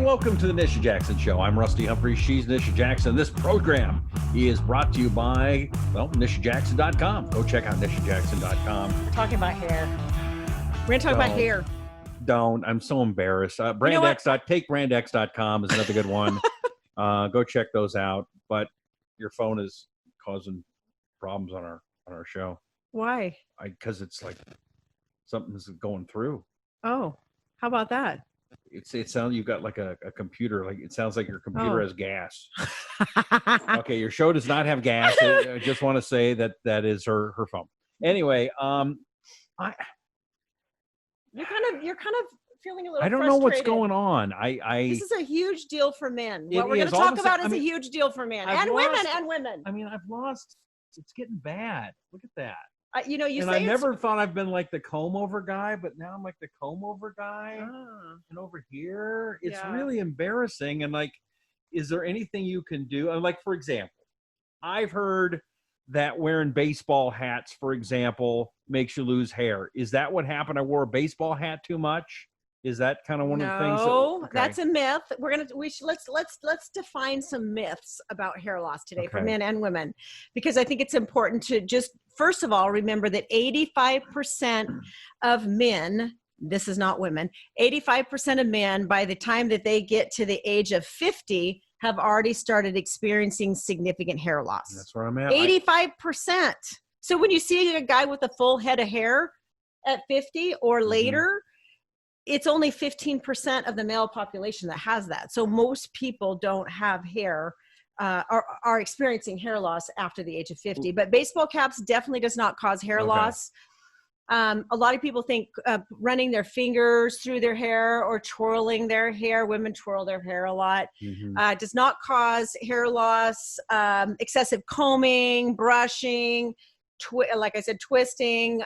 welcome to the Nisha Jackson Show. I'm Rusty Humphries. She's Nisha Jackson. This program is brought to you by, NishaJackson.com. Go check out NishaJackson.com. We're talking about hair. We're going to talk about hair. Don't. I'm so embarrassed. TakeBrandX.com is another good one. Go check those out. But your phone is causing problems on our show. Why? Because it's like something's going through. Oh, how about that? It sounds you've got like a computer, like it sounds like your computer has gas. Okay, your show does not have gas. I just want to say that is her phone. Anyway, you're kind of feeling a little. I don't know what's going on. This is a huge deal for men. What we're going to talk about is a huge deal for men and women. I mean, I've lost. It's getting bad. Look at that. I never thought I've been like the comb over guy, but now I'm like the comb over guy. And over here, it's really embarrassing. And like, is there anything you can do? And like, for example, I've heard that wearing baseball hats, for example, makes you lose hair. Is that what happened? I wore a baseball hat too much. Is that kind of one of the things? No, that's a myth. Let's define some myths about hair loss today for men and women, because I think it's important to just first of all remember that 85% of men, this is not women, 85% of men by the time that they get to the age of 50 have already started experiencing significant hair loss. That's where I'm at. 85%. So when you see a guy with a full head of hair at 50 or later, it's only 15% of the male population that has that. So most people don't have hair, are experiencing hair loss after the age of 50. But baseball caps definitely does not cause hair loss. A lot of people think running their fingers through their hair or twirling their hair, women twirl their hair a lot, does not cause hair loss. Excessive combing, brushing, like I said, twisting,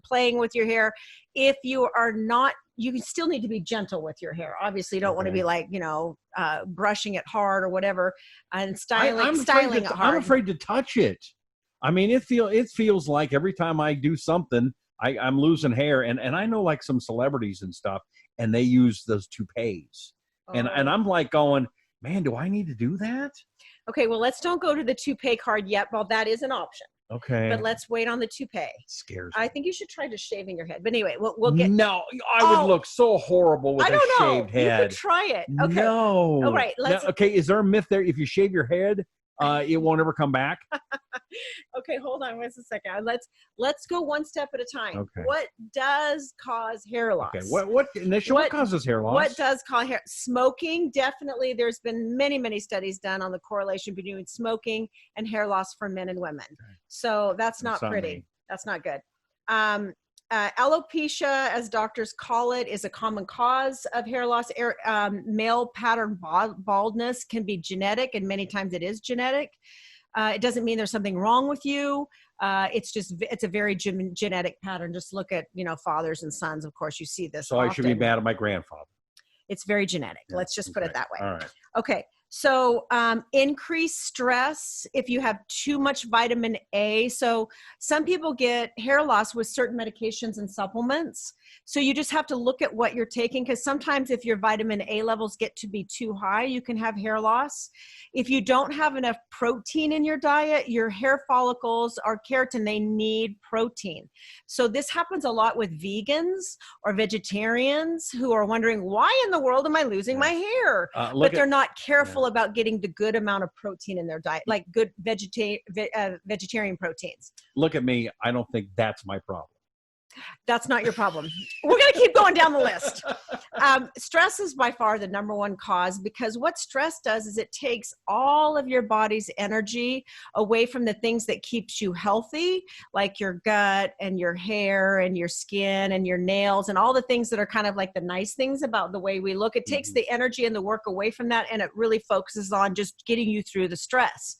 playing with your hair. If you are not, you still need to be gentle with your hair. Obviously, you don't want to be like, brushing it hard or whatever and styling it hard. I'm afraid to touch it. I mean, it feels like every time I do something, I'm losing hair. And I know like some celebrities and stuff, and they use those toupees. And I'm like going, man, do I need to do that? Okay, well, let's don't go to the toupee card yet. Well, that is an option. Okay. But let's wait on the toupee. It scares me. I think you should try just shaving your head. But anyway, we'll get. No, I would look so horrible with a shaved head. You could try it. Okay. No. All right. Okay. Is there a myth there? If you shave your head, it won't ever come back. Okay, hold on just a second. Let's go one step at a time. Okay. What does cause hair loss? Okay. What causes hair loss? What does cause hair? Smoking, definitely. There's been many studies done on the correlation between smoking and hair loss for men and women. Okay. So that's not pretty. That's not good. Alopecia, as doctors call it, is a common cause of hair loss. Male pattern baldness can be genetic, and many times it is genetic. It doesn't mean there's something wrong with you. It's a very genetic pattern. Just look at, fathers and sons. Of course, you see this. So often. I should be mad at my grandfather. It's very genetic. Yeah, let's just put it that way. All right. Okay. So increased stress if you have too much vitamin A. So some people get hair loss with certain medications and supplements. So you just have to look at what you're taking, because sometimes if your vitamin A levels get to be too high, you can have hair loss. If you don't have enough protein in your diet, your hair follicles are keratin. They need protein. So this happens a lot with vegans or vegetarians who are wondering, why in the world am I losing my hair? But they're not careful about getting the good amount of protein in their diet, like good vegetarian proteins. Look at me. I don't think that's my problem. That's not your problem. We're going to keep going down the list. Stress is by far the number one cause, because what stress does is it takes all of your body's energy away from the things that keeps you healthy, like your gut and your hair and your skin and your nails and all the things that are kind of like the nice things about the way we look. It takes the energy and the work away from that, and it really focuses on just getting you through the stress.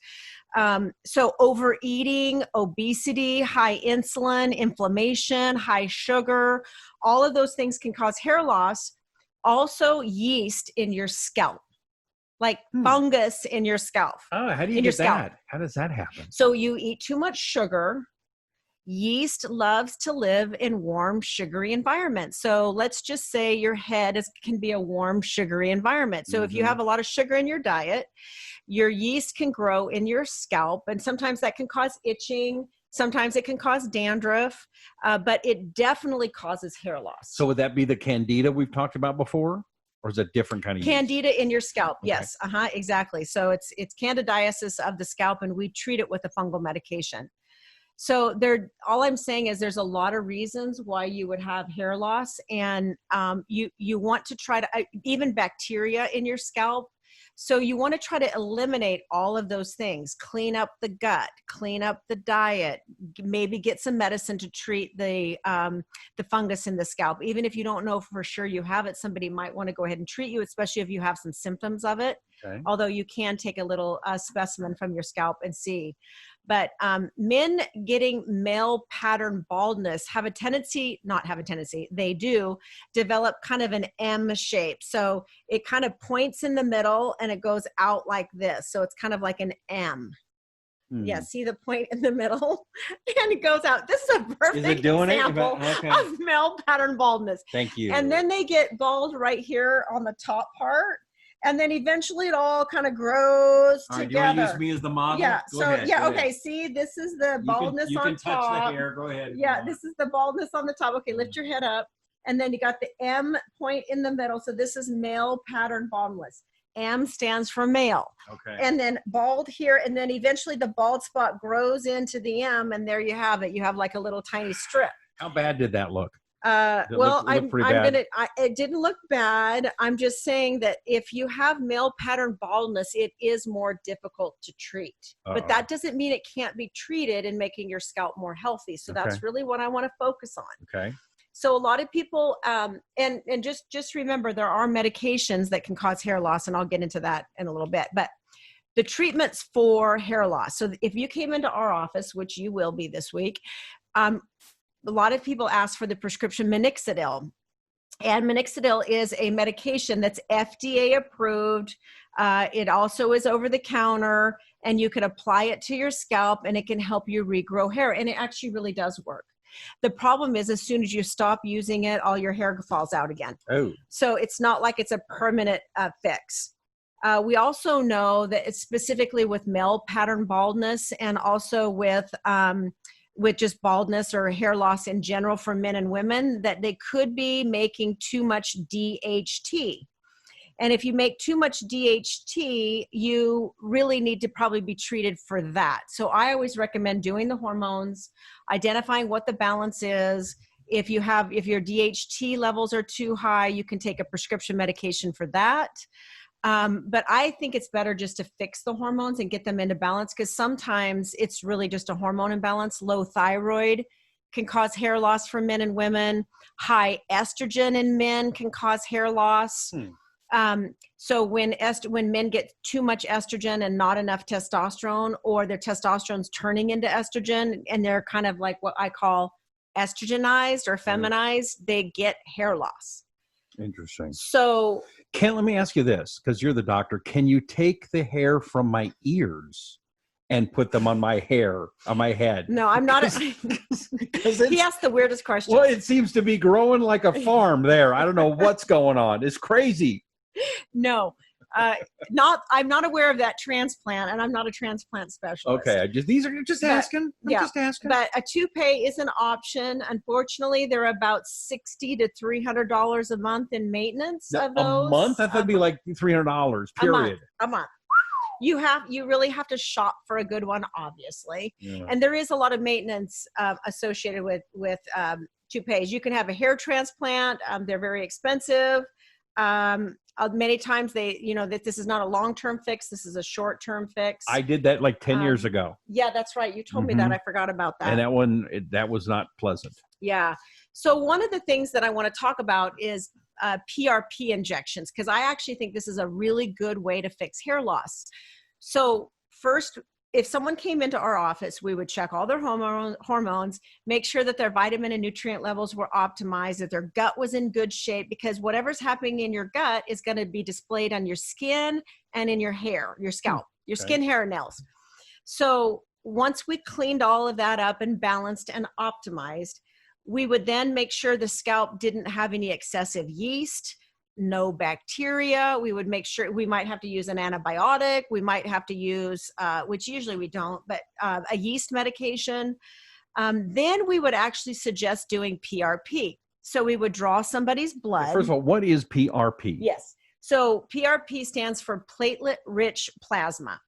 So overeating, obesity, high insulin, inflammation, high sugar, all of those things can cause hair loss. Also yeast in your scalp, like fungus in your scalp. Oh, how do you get that? How does that happen? So you eat too much sugar. yeast loves to live in warm, sugary environments. So let's just say your head can be a warm, sugary environment. So if you have a lot of sugar in your diet, your yeast can grow in your scalp, and sometimes that can cause itching. Sometimes it can cause dandruff, but it definitely causes hair loss. So would that be the candida we've talked about before? Or is it a different kind of candida yeast? In your scalp? Okay. Yes, exactly. So it's candidiasis of the scalp, and we treat it with a fungal medication. So all I'm saying is there's a lot of reasons why you would have hair loss, and you want to try to even bacteria in your scalp. So you want to try to eliminate all of those things, clean up the gut, clean up the diet, maybe get some medicine to treat the fungus in the scalp. Even if you don't know for sure you have it, somebody might want to go ahead and treat you, especially if you have some symptoms of it. Okay. Although you can take a little specimen from your scalp and see. But men getting male pattern baldness they do develop kind of an M shape. So it kind of points in the middle and it goes out like this. So it's kind of like an M. Yeah, see the point in the middle? And it goes out. This is a perfect example of male pattern baldness. Thank you. And then they get bald right here on the top part. And then eventually it all kind of grows together. Do you want to use me as the model? Yeah. Go ahead. Okay. See, this is the baldness on top. You can touch the hair. Go ahead. Yeah, this is the baldness on the top. Okay, lift your head up. And then you got the M point in the middle. So this is male pattern baldness. M stands for male. Okay. And then bald here. And then eventually the bald spot grows into the M. And there you have it. You have like a little tiny strip. How bad did that look? It didn't look bad. I'm just saying that if you have male pattern baldness, it is more difficult to treat. But that doesn't mean it can't be treated in making your scalp more healthy. So that's really what I want to focus on. Okay. So a lot of people, and just remember, there are medications that can cause hair loss, and I'll get into that in a little bit. But the treatments for hair loss. So if you came into our office, which you will be this week, a lot of people ask for the prescription minoxidil. And minoxidil is a medication that's FDA approved. It also is over the counter, and you can apply it to your scalp, and it can help you regrow hair. And it actually really does work. The problem is, as soon as you stop using it, all your hair falls out again. Oh. So it's not like it's a permanent fix. We also know that it's specifically with male pattern baldness, and also with just baldness or hair loss in general for men and women, that they could be making too much DHT. And if you make too much DHT, you really need to probably be treated for that. So I always recommend doing the hormones, identifying what the balance is. If your DHT levels are too high, you can take a prescription medication for that. But I think it's better just to fix the hormones and get them into balance, because sometimes it's really just a hormone imbalance. Low thyroid can cause hair loss for men and women. High estrogen in men can cause hair loss. So when men get too much estrogen and not enough testosterone, or their testosterone's turning into estrogen and they're kind of like what I call estrogenized or feminized, they get hair loss. Interesting. So let me ask you this, because you're the doctor. Can you take the hair from my ears and put them on my head? No, I'm not. He asked the weirdest question. Well, it seems to be growing like a farm there. I don't know what's going on. It's crazy. No, I'm not aware of that transplant, and I'm not a transplant specialist. Okay, just asking. I'm just asking. But a toupee is an option. Unfortunately, they're about $60 to $300 a month in maintenance of those. A month? I thought it'd be like $300. Period. A month. You really have to shop for a good one, obviously. Yeah. And there is a lot of maintenance associated with toupees. You can have a hair transplant. They're very expensive. Many times that this is not a long-term fix. This is a short-term fix. I did that like 10 years ago. Yeah, that's right. You told me that. I forgot about that. And that was not pleasant. Yeah. So one of the things that I want to talk about is PRP injections, because I actually think this is a really good way to fix hair loss. So first, if someone came into our office, we would check all their hormones, make sure that their vitamin and nutrient levels were optimized, that their gut was in good shape, because whatever's happening in your gut is going to be displayed on your skin and in your hair, your scalp, your skin, hair, and nails. So once we cleaned all of that up and balanced and optimized, we would then make sure the scalp didn't have any excessive yeast, no bacteria. We would make sure we might have to use an antibiotic. We might have to use, which usually we don't, but a yeast medication. Then we would actually suggest doing PRP. So we would draw somebody's blood. First of all, what is PRP? Yes. So PRP stands for platelet-rich plasma.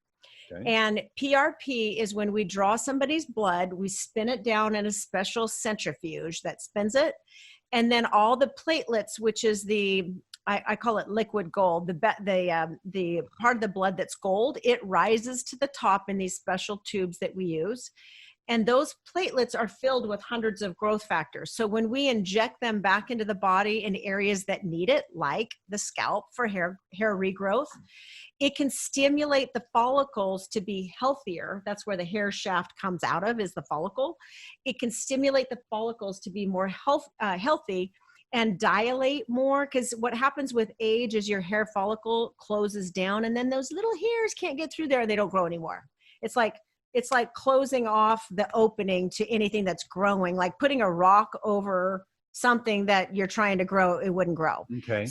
Okay. And PRP is when we draw somebody's blood, we spin it down in a special centrifuge that spins it. And then all the platelets, which is I call it liquid gold, the part of the blood that's gold, it rises to the top in these special tubes that we use. And those platelets are filled with hundreds of growth factors. So when we inject them back into the body in areas that need it, like the scalp for hair regrowth, it can stimulate the follicles to be healthier. That's where the hair shaft comes out of, is the follicle. It can stimulate the follicles to be more healthy and dilate more, because what happens with age is your hair follicle closes down and then those little hairs can't get through there and they don't grow anymore. It's like closing off the opening to anything that's growing, like putting a rock over something that you're trying to grow, it wouldn't grow. Okay.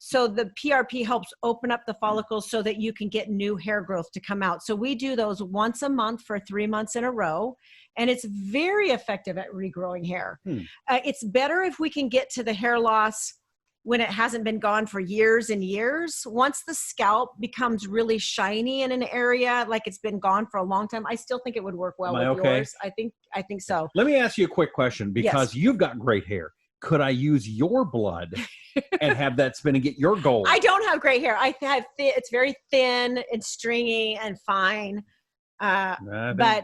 So the PRP helps open up the follicles so that you can get new hair growth to come out. So we do those once a month for 3 months in a row, and it's very effective at regrowing hair. It's better if we can get to the hair loss when it hasn't been gone for years and years. Once the scalp becomes really shiny in an area, like it's been gone for a long time, I still think it would work well with yours. I think so. Let me ask you a quick question, because you've got great hair. Could I use your blood and have that spin and get your gold? I don't have gray hair. I have it's very thin and stringy and fine. But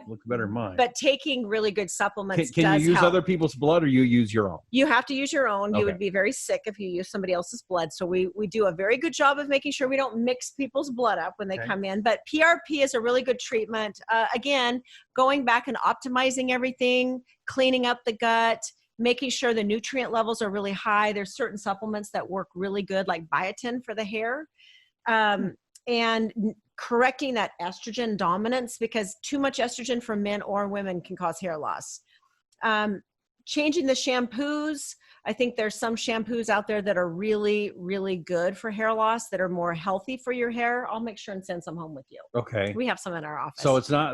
looks better than mine. But taking really good supplements can you use help. other people's blood, or you use your own? You have to use your own. You would be very sick if you use somebody else's blood. So we do a very good job of making sure we don't mix people's blood up when they come in. But PRP is a really good treatment. Again, going back and optimizing everything, cleaning up the gut, making sure the nutrient levels are really high. There's certain supplements that work really good, like biotin for the hair. And correcting that estrogen dominance, because too much estrogen for men or women can cause hair loss. Changing the shampoos. I think there's some shampoos out there that are really, really good for hair loss, that are more healthy for your hair. I'll make sure and send some home with you. Okay. We have some in our office.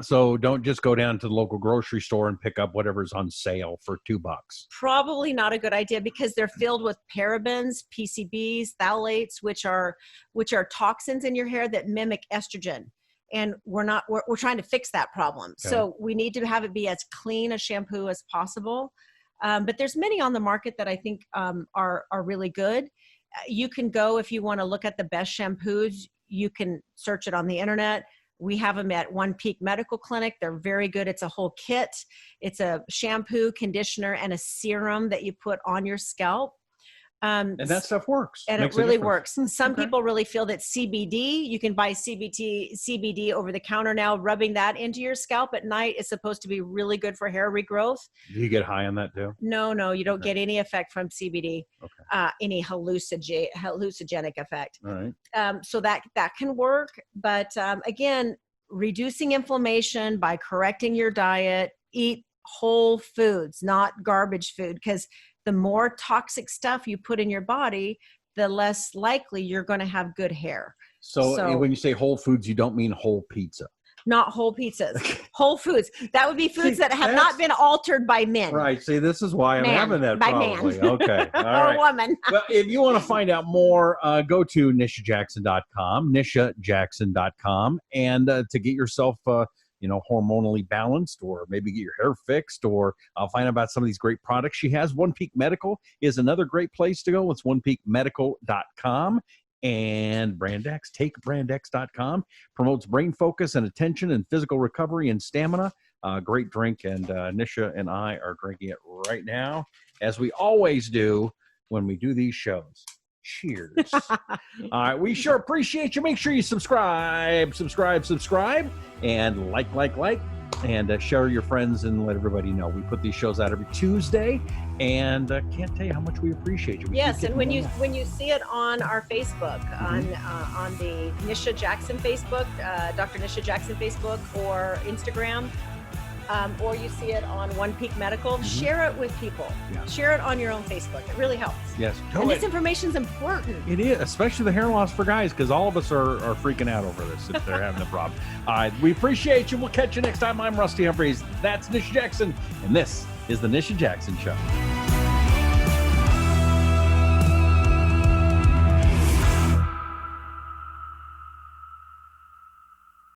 So don't just go down to the local grocery store and pick up whatever's on sale for $2. Probably not a good idea, because they're filled with parabens, PCBs, phthalates, which are toxins in your hair that mimic estrogen. And we're trying to fix that problem. Okay. So we need to have it be as clean a shampoo as possible. But there's many on the market that I think are really good. You can go, if you want to look at the best shampoos, you can search it on the internet. We have them at One Peak Medical Clinic. They're very good. It's a whole kit. It's a shampoo, conditioner, and a serum that you put on your scalp. And that stuff works. And it really works. Some people really feel that CBD, you can buy CBD over the counter now, rubbing that into your scalp at night is supposed to be really good for hair regrowth. Do you get high on that too? No, you don't get any effect from CBD, any hallucinogenic effect. All right. So that can work. But again, reducing inflammation by correcting your diet, eat whole foods, not garbage food, because the more toxic stuff you put in your body, the less likely you're going to have good hair. So when you say whole foods, you don't mean whole pizza. Not whole pizzas. Whole foods. That would be foods that have not been altered by men. Right. See, this is why I'm having that probably. Man. Okay. All or right. a woman. Well, if you want to find out more, go to nishajackson.com, nishajackson.com, and to get yourself hormonally balanced, or maybe get your hair fixed, or find out about some of these great products she has. One Peak Medical is another great place to go. It's onepeakmedical.com. And Brandex, takebrandex.com, promotes brain focus and attention and physical recovery and stamina. Great drink, and Nisha and I are drinking it right now, as we always do when we do these shows. Cheers. All right, we sure appreciate you. Make sure you subscribe, and like, and share your friends and let everybody know. We put these shows out every Tuesday, and can't tell you how much we appreciate you. Yes, and when you see it on our Facebook, on the Nisha Jackson Facebook, Dr. Nisha Jackson Facebook, or Instagram, or you see it on One Peak Medical, share it with people. Yeah. Share it on your own Facebook. It really helps. Yes. And this information is important. It is, especially the hair loss for guys, because all of us are freaking out over this if they're having a problem. We appreciate you. We'll catch you next time. I'm Rusty Humphries. That's Nisha Jackson, and this is the Nisha Jackson Show.